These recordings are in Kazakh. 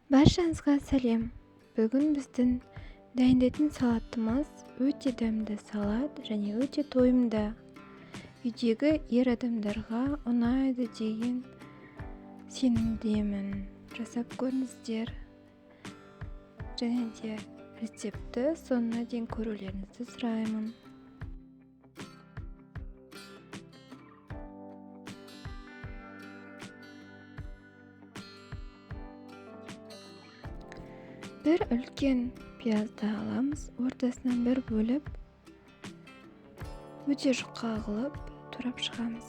Баршаңызға сәлем. Бүгін біздің дайындайтын салатымыз өте дәмді салат және өте тойымды. Үйдегі ер адамдарға ұнайды деген сенімдемін. Жасап көріңіздер. Және де рецепті соңына дейін көрулеріңізді сұраймын. Bir үлкен пиязды аламыз, ортасынан бір бөліп, өте жұқа қылып турап шығамыз.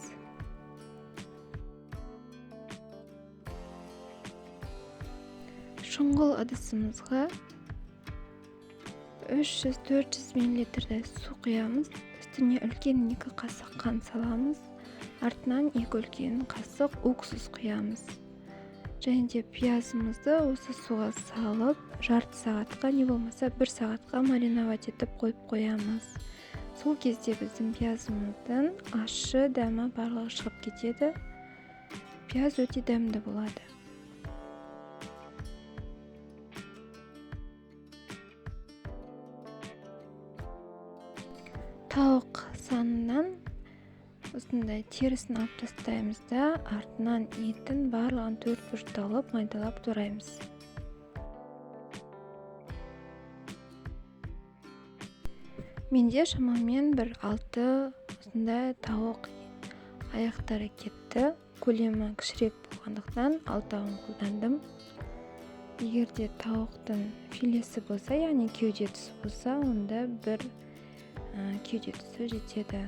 Шұңғыл ыдысымызға 300-400 мл су құямыз. Үстіне үлкен 2 қасық қант саламыз. Артынан 2 үлкен қасық уксус құямыз. Және де пиязымызды осы суға салып, жарты сағатқа, не болмаса 1 сағатқа мариновать етіп қойып қоямыз. Сол кезде біздің пиязымыздың ащы дәмі барлығы шығып кетеді. Пияз өте дәмді болады. Тауық санынан осындай терісін алып тастаймыз да, артынан етін барлығын 4 бұрышталып, майдалап тураймыз. Менде шамамен бір 6 осындай тауық аяқтары кетті. Көлемі кішірек болғандықтан 6-ын қолдандым. Егерде тауықтың филесі болса, яғни кеуде тұсы болса, онда бір кеуде тұсы жетеді.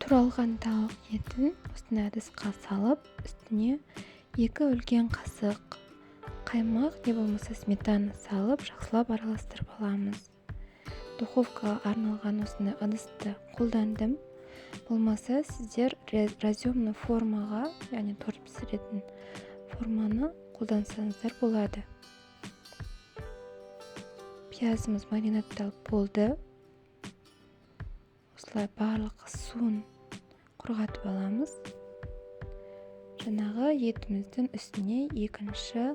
Туралған тауық етін осындай ыдысқа салып, үстіне 2 үлкен қасық қаймақ не болмаса сметана салып, жақсылап араластырып аламыз. Духовкаға арналған осындай ыдысты қолдандым. Болмаса сіздер разъемный формаға, яғни торт пісіретін форманы қолдансаңыздар болады. Пиязымыз маринадталып болды. Осылай барлық суын құрғатып аламыз. Жаңағы етіміздің үстіне екінші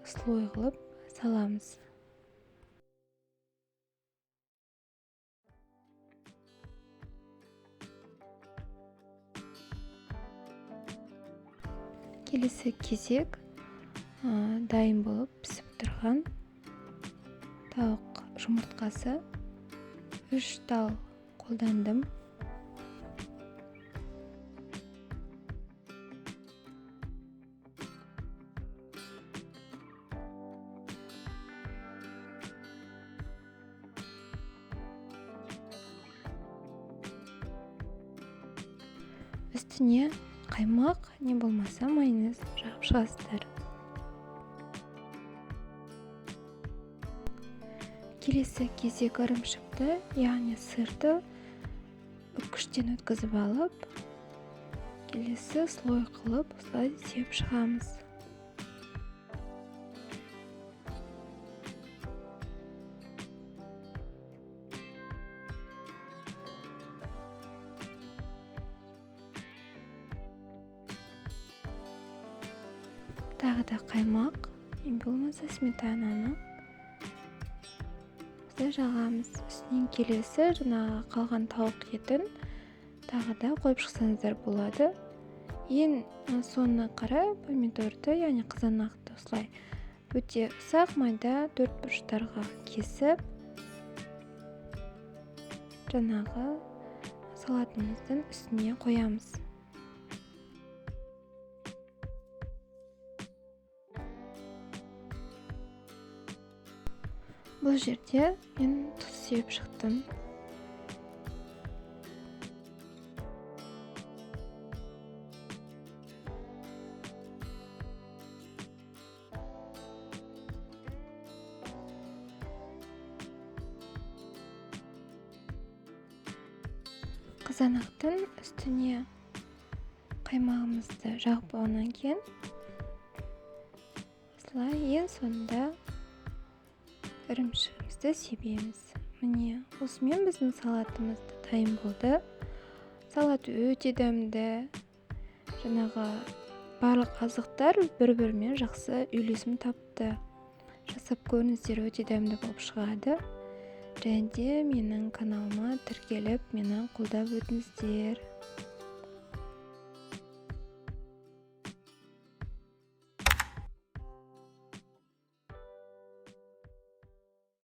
слой қылып саламыз. Келесі кезек дайын болып пісіп тұрған тауық жұмыртқасы. 3 тал қолдандым. Үстіне қаймақ не болмаса майонез жағып шығасыздар. Келесі кезек ірімшікті, яғни сырды үккіштен өткізіп алып, келесі слой қылып, осылай сеп шығамыз. Тағы да қаймақ, не болмаса сметананы жағамыз. Үстінен келесі жаңағы қалған тауық етін тағы да қойып шықсаңыздар болады. Ең соңына қарай помидорды, яғни қызанақты осылай өте ұсақ майда 4 бұрыштарға кесіп, жаңағы салатымыздың үстіне қоямыз. Бұл жерде мен тұз сеп шықтым. Қызанақтың үстіне қаймағымызды жағып болғаннан кейін осылай ең соңында ірімшігімізді себеміз. Міне осымен біздің салатымыз да дайын болды. Салат өте дәмді. Жаңағы барлық азықтар бір-бірімен жақсы үйлесім тапты. Жасап көріңіздер, өте дәмді болып шығады. Және де менің каналыма тіркеліп, мені қолдап өтіңіздер.